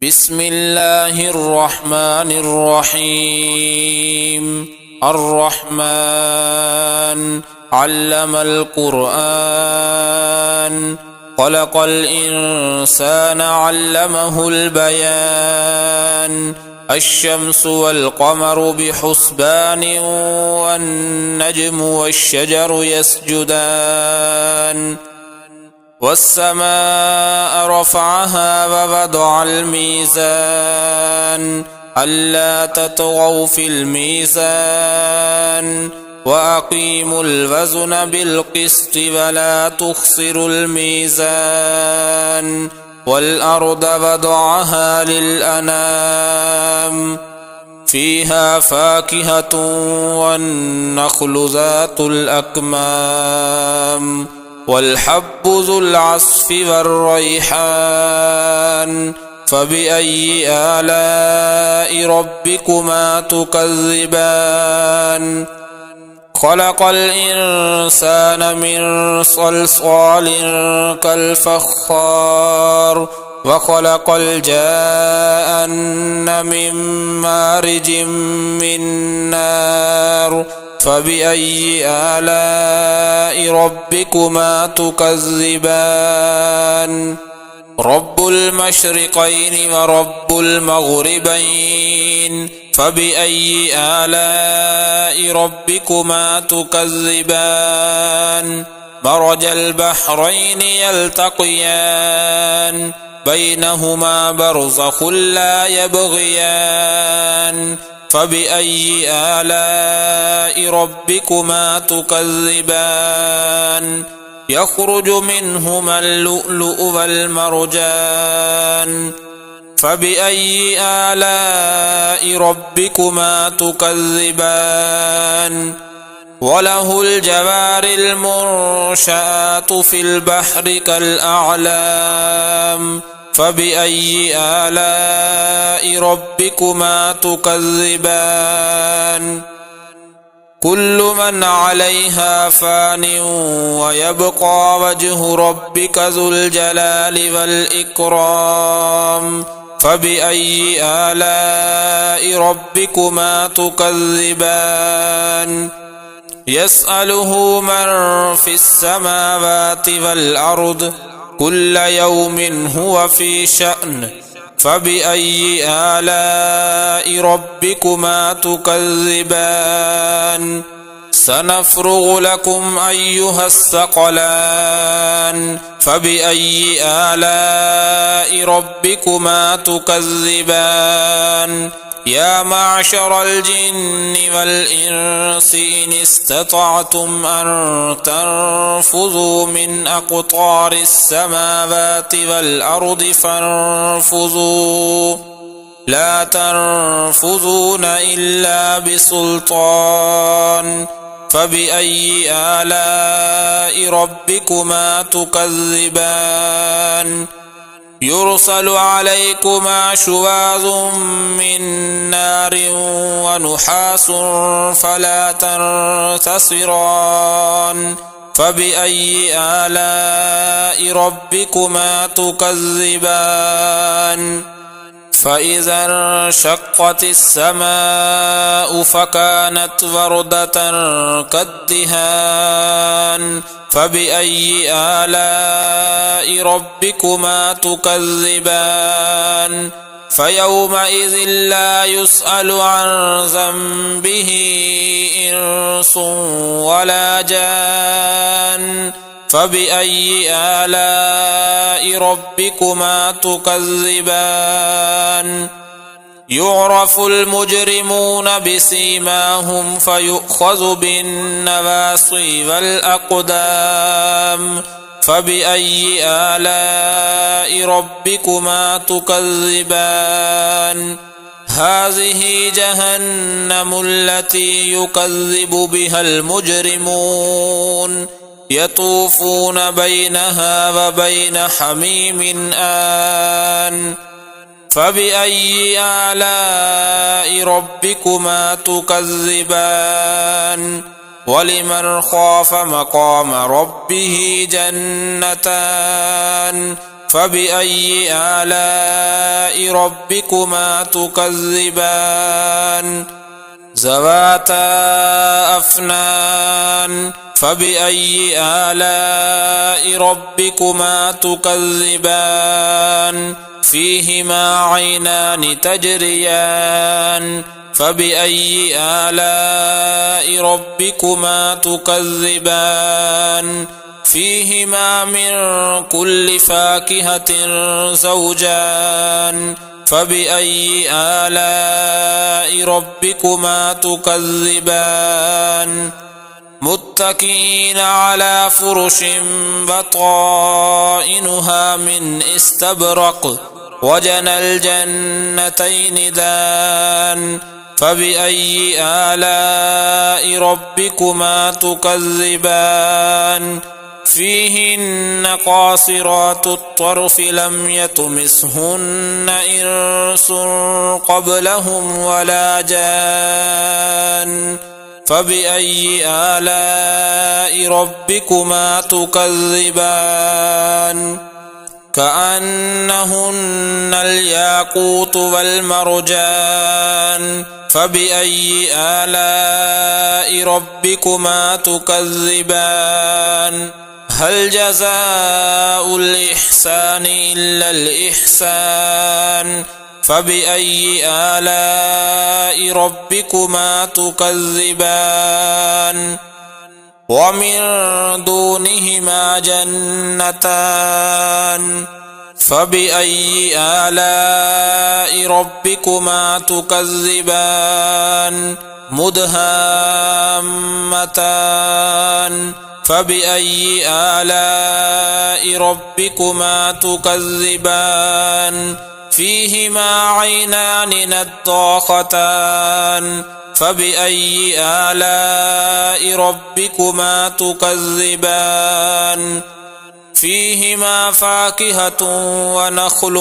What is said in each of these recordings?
بسم الله الرحمن الرحيم. الرحمن علم القرآن، خلق الإنسان علمه البيان. الشمس والقمر بحسبان، والنجم والشجر يسجدان. والسماء رفعها ووضع الميزان، ألا تطغوا في الميزان، وأقيموا الوزن بالقسط ولا تخسروا الميزان. والأرض وضعها للأنام، فيها فاكهة والنخل ذات الأكمام، والحب ذو العصف والريحان. فبأي آلاء ربكما تكذبان؟ خلق الإنسان من صلصال كالفخار، وخلق الجان من مارج من نار. فبأي آلاء ربكما تكذبان؟ رب المشرقين ورب المغربين، فبأي آلاء ربكما تكذبان؟ مرج البحرين يلتقيان، بينهما برزخ لا يبغيان. فبأي آلاء ربكما تكذبان؟ يخرج منهما اللؤلؤ والمرجان. فبأي آلاء ربكما تكذبان؟ وله الجوار المنشآت في البحر كالأعلام. فبأي آلاء ربكما تكذبان؟ كل من عليها فان، ويبقى وجه ربك ذو الجلال والإكرام. فبأي آلاء ربكما تكذبان؟ يسأله من في السماوات والأرض، كل يوم هو في شأن. فبأي آلاء ربكما تكذبان؟ سنفرغ لكم أيها الثقلان. فبأي آلاء ربكما تكذبان؟ يا معشر الجن والإنس إن استطعتم أن تنفذوا من أقطار السماوات والأرض فانفذوا، لا تنفذون إلا بسلطان. فبأي آلاء ربكما تكذبان؟ يرسل عليكما شواظ من نار ونحاس فلا تنتصران. فبأي آلاء ربكما تكذبان؟ فإذا انشقت السماء فكانت وردة كالدهان. فبأي آلاء ربكما تكذبان؟ فيومئذ لا يسأل عن ذنبه إنس ولا جان. فبأي آلاء ربكما تكذبان؟ يعرف المجرمون بسيماهم فيؤخذ بالنواصي والأقدام. فبأي آلاء ربكما تكذبان؟ هذه جهنم التي يكذب بها المجرمون، يطوفون بينها وبين حميم آن. فبأي آلاء ربكما تكذبان؟ ولمن خاف مقام ربه جنتان، فبأي آلاء ربكما تكذبان ذواتا أفنان فبأي آلاء ربكما تكذبان فيهما عينان تجريان فبأي آلاء ربكما تكذبان فيهما من كل فاكهة زوجان فبأي آلاء ربكما تكذبان متكئين على فرش بطائنها من استبرق وجنى الجنتين دان فبأي آلاء ربكما تكذبان فيهن قاصرات الطرف لم يطمثهن إنس قبلهم ولا جان فبأي آلاء ربكما تكذبان كأنهن الياقوت والمرجان فبأي آلاء ربكما تكذبان هل جزاء الإحسان إلا الإحسان فبأي آلاء ربكما تكذبان ومن دونهما جنتان فبأي آلاء ربكما تكذبان مدهامتان فبأي آلاء ربكما تكذبان فيهما عينان نضاختان فبأي آلاء ربكما تكذبان فيهما فاكهة ونخل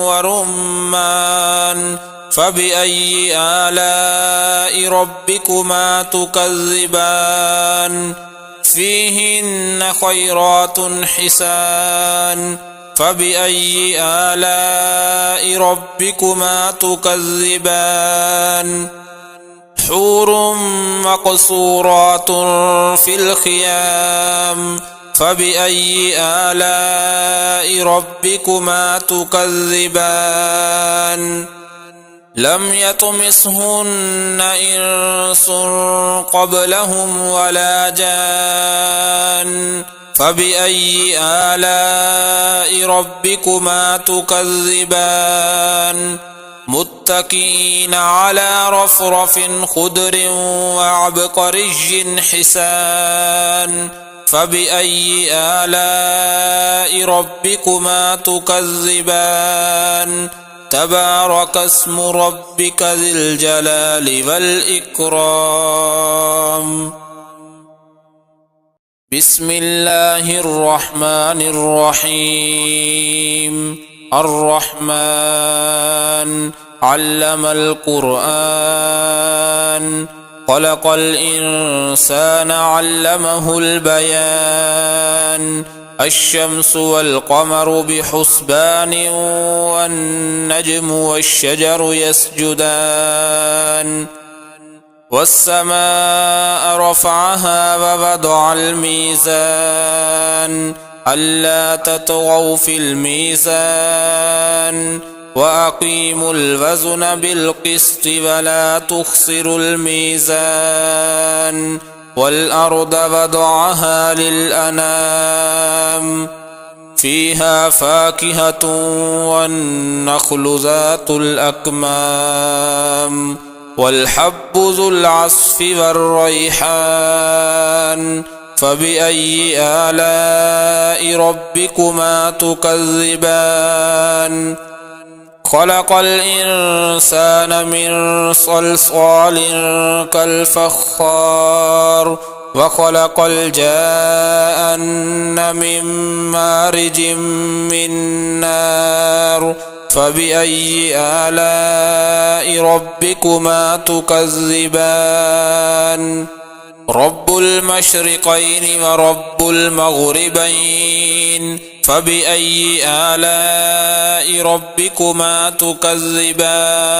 ورمان فبأي آلاء ربكما تكذبان فيهن خيرات حسان فبأي آلاء ربكما تكذبان حور مقصورات في الخيام فبأي آلاء ربكما تكذبان لم يطمثهن إنس قبلهم ولا جان فبأي آلاء ربكما تكذبان متكئين على رفرف خضر وعبقري حسان فبأي آلاء ربكما تكذبان تبارك اسم ربك ذي الجلال والإكرام بسم الله الرحمن الرحيم الرحمن علم القرآن خلق الإنسان علمه البيان الشمس والقمر بحسبان والنجم والشجر يسجدان والسماء رفعها ووضع الميزان ألا تطغوا في الميزان وأقيموا الوزن بالقسط ولا تخسروا الميزان والأرض وضعها للأنام فيها فاكهة والنخل ذات الأكمام والحب ذو العصف والريحان فبأي آلاء ربكما تكذبان خلق الإنسان من صلصال كالفخار وخلق الجان من مارج من نار فبأي آلاء ربكما تكذبان رب المشرقين ورب المغربين فبأي آلاء ربكما تكذبان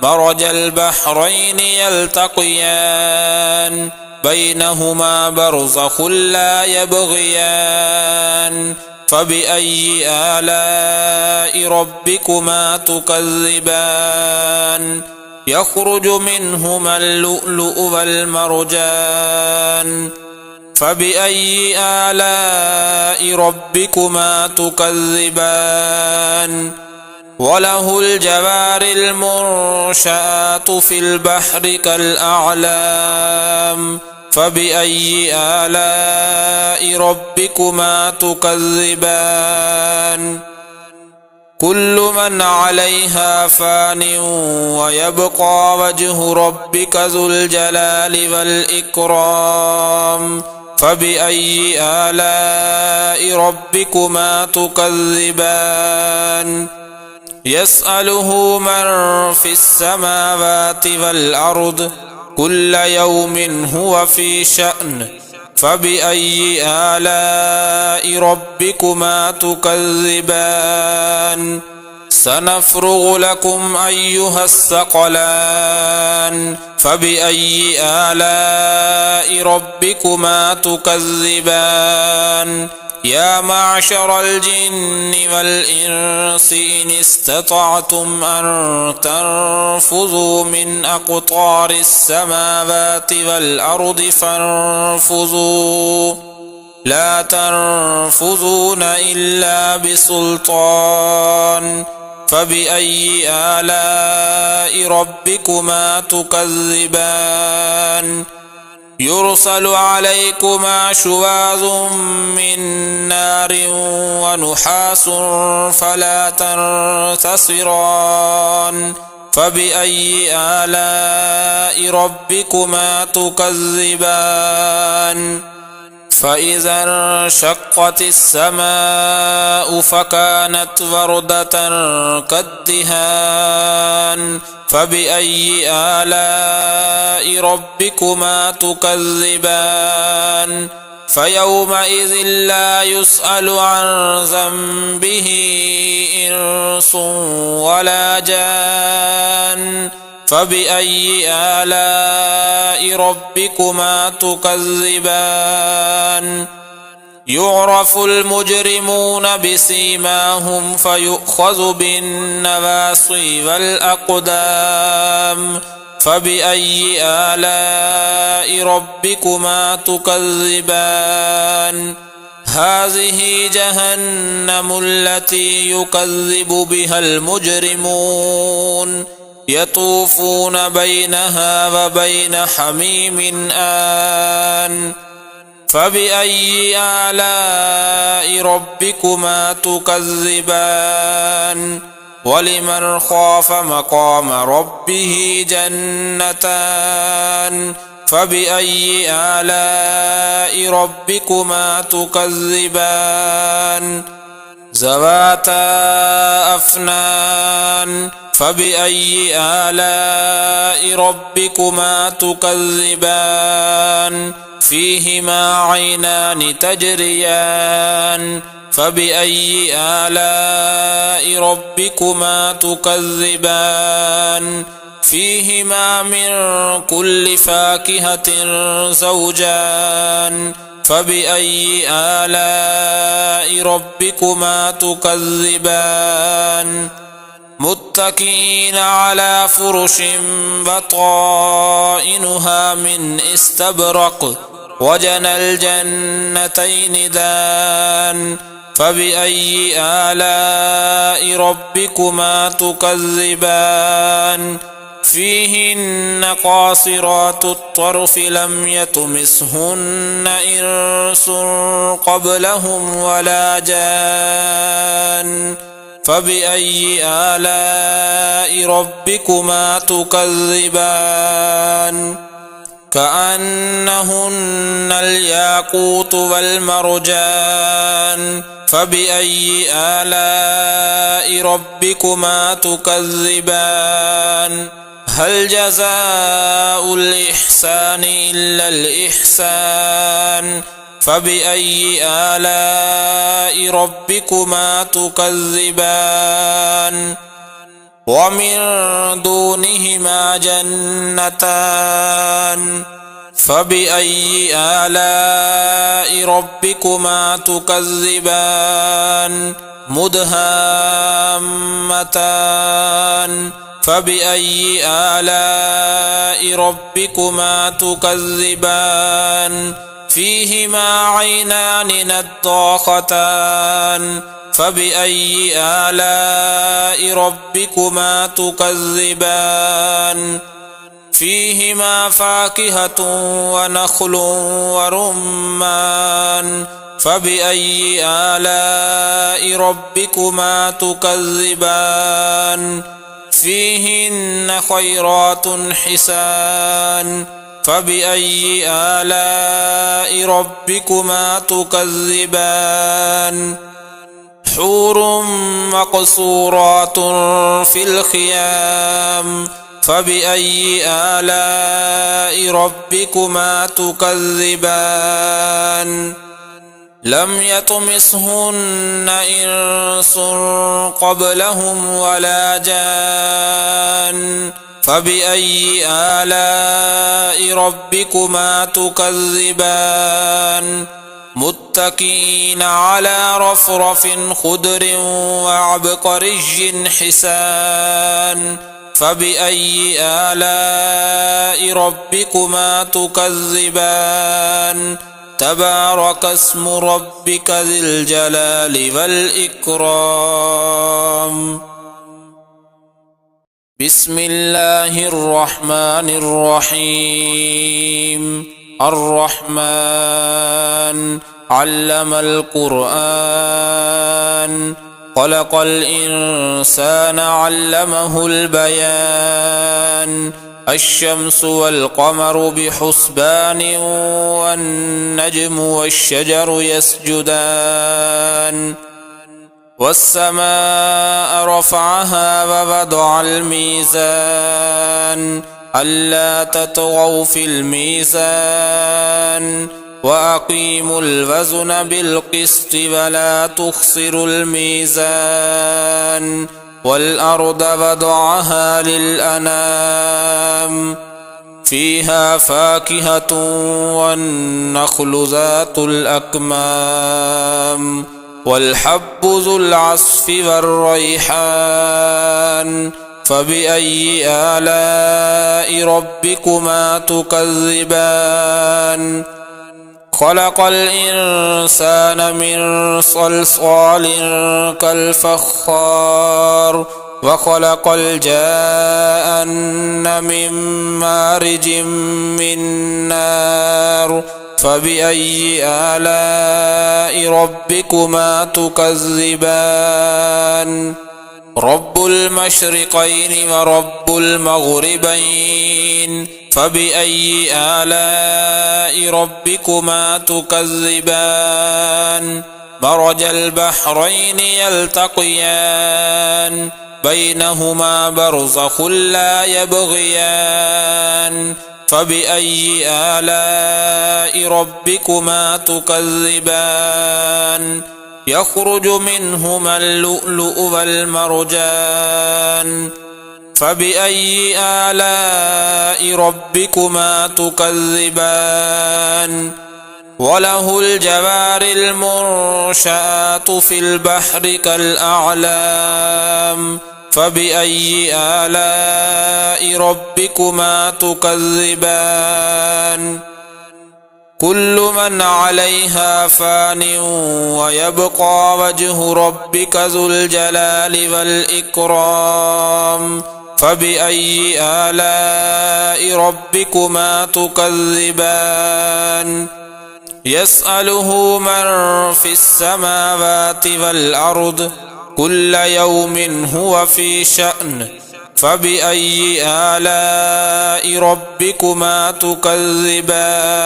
مرج البحرين يلتقيان بينهما برزخ لا يبغيان فبأي آلاء ربكما تكذبان يخرج منهما اللؤلؤ والمرجان فبأي آلاء ربكما تكذبان وله الجوار المنشآت في البحر كالأعلام فبأي آلاء ربكما تكذبان كل من عليها فان ويبقى وجه ربك ذو الجلال والإكرام فبأي آلاء ربكما تكذبان يسأله من في السماوات والأرض كل يوم هو في شأن فبأي آلاء ربكما تكذبان سنفرغ لكم أيها الثقلان فبأي آلاء ربكما تكذبان يا معشر الجن والإنس إن استطعتم أن تنفذوا من أقطار السماوات والأرض فانفذوا لا تنفذون إلا بسلطان فبأي آلاء ربكما تكذبان يرسل عليكما شواظ من نار ونحاس فلا تنتصران فبأي آلاء ربكما تكذبان فإذا انشقت السماء فكانت وردة كالدهان فبأي آلاء ربكما تكذبان فيومئذ لا يسأل عن ذنبه إنس ولا جان فبأي آلاء ربكما تكذبان يعرف المجرمون بسيماهم فيؤخذ بالنواصي والأقدام فبأي آلاء ربكما تكذبان هذه جهنم التي يكذب بها المجرمون يطوفون بينها وبين حميم آن فبأي آلاء ربكما تكذبان ولمن خاف مقام ربه جنتان فبأي آلاء ربكما تكذبان ذواتا أفنان فبأي آلاء ربكما تكذبان فيهما عينان تجريان فبأي آلاء ربكما تكذبان فيهما من كل فاكهة زوجان فبأي آلاء ربكما تكذبان متكئين على فرش بطائنها من استبرق وجنى الجنتين دان فبأي آلاء ربكما تكذبان فيهن قاصرات الطرف لم يطمثهن إنس قبلهم ولا جان فبأي آلاء ربكما تكذبان كأنهن الياقوت والمرجان فبأي آلاء ربكما تكذبان هل جزاء الإحسان إلا الإحسان فبأي آلاء ربكما تكذبان ومن دونهما جنتان فبأي آلاء ربكما تكذبان مدهامتان فبأي آلاء ربكما تكذبان فيهما عينان نضاختان فبأي آلاء ربكما تكذبان فيهما فاكهة ونخل ورمان فبأي آلاء ربكما تكذبان فيهن خيرات حسان فبأي آلاء ربكما تكذبان حور مقصورات في الخيام فبأي آلاء ربكما تكذبان لم يطمثهن إنس قبلهم ولا جان فبأي آلاء ربكما تكذبان متكئين على رفرف خضر وعبقري حسان فبأي آلاء ربكما تكذبان تبارك اسم ربك ذي الجلال والإكرام بسم الله الرحمن الرحيم الرحمن علم القرآن خلق الإنسان علمه البيان الشمس والقمر بحسبان والنجم والشجر يسجدان والسماء رفعها ووضع الميزان ألا تطغوا في الميزان وأقيموا الوزن بالقسط ولا تخسروا الميزان والأرض وضعها للأنام فيها فاكهة والنخل ذات الأكمام والحب ذو العصف والريحان فبأي آلاء ربكما تكذبان خلق الإنسان من صلصال كالفخار وخلق الجان من مارج من نار فبأي آلاء ربكما تكذبان رب المشرقين ورب المغربين فبأي آلاء ربكما تكذبان مرج البحرين يلتقيان بينهما برزخ لا يبغيان فبأي آلاء ربكما تكذبان يخرج منهما اللؤلؤ والمرجان فبأي آلاء ربكما تكذبان وله الجوار المنشآت في البحر كالأعلام فبأي آلاء ربكما تكذبان كل من عليها فان ويبقى وجه ربك ذو الجلال والإكرام فبأي آلاء ربكما تكذبان يسأله من في السماوات والأرض كل يوم هو في شأن فبأي آلاء ربكما تكذبان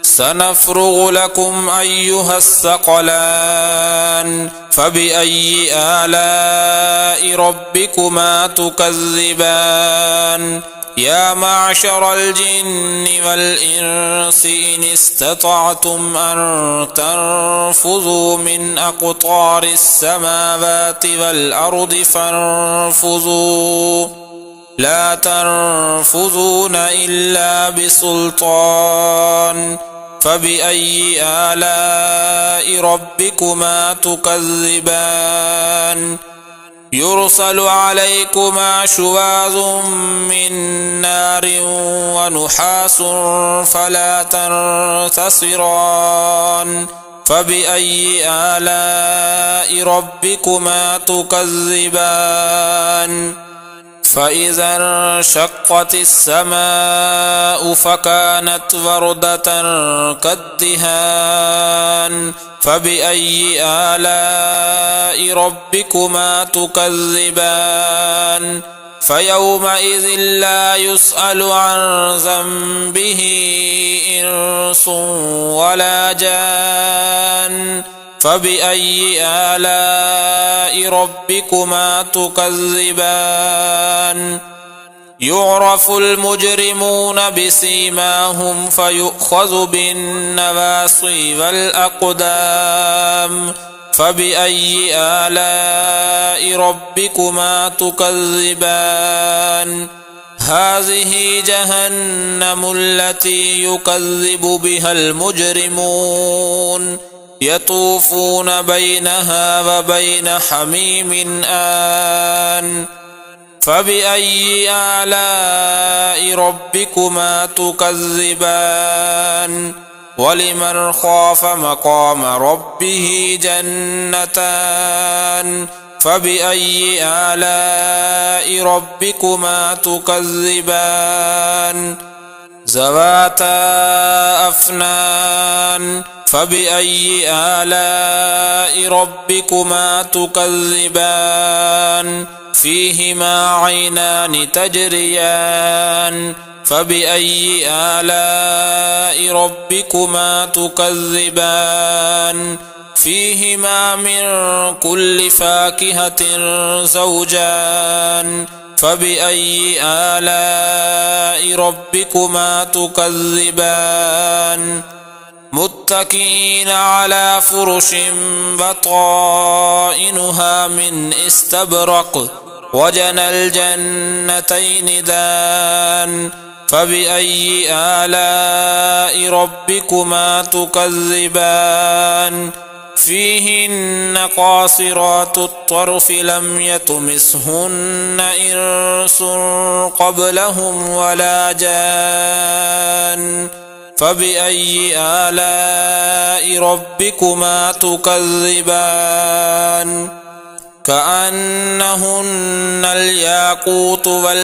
سنفرغ لكم أيها الثقلان فبأي آلاء ربكما تكذبان يا معشر الجن والإنس إن استطعتم أن تنفذوا من أقطار السماوات والأرض فانفذوا لا تنفذون إلا بسلطان فبأي آلاء ربكما تكذبان يرسل عليكما شواظ من نار ونحاس فلا تنتصران فبأي آلاء ربكما تكذبان فإذا انشقت السماء فكانت وردة كالدهان فبأي آلاء ربكما تكذبان فيومئذ لا يسأل عن ذنبه إنس ولا جان فبأي آلاء ربكما تكذبان يعرف المجرمون بسيماهم فيؤخذ بالنواصي والأقدام فبأي آلاء ربكما تكذبان هذه جهنم التي يكذب بها المجرمون يطوفون بينها وبين حميم آن فبأي آلاء ربكما تكذبان ولمن خاف مقام ربه جنتان فبأي آلاء ربكما تكذبان ذواتا أفنان فبأي آلاء ربكما تكذبان فيهما عينان تجريان فبأي آلاء ربكما تكذبان فيهما من كل فاكهة زوجان فبأي آلاء ربكما تكذبان متكئين على فرش بطائنها من استبرق وجنى الجنتين دان فبأي آلاء ربكما تكذبان فيهن قاصرات الطرف لم يطمثهن إنس قبلهم ولا جان فبأي آلاء ربكما تكذبان كأنهن الياقوت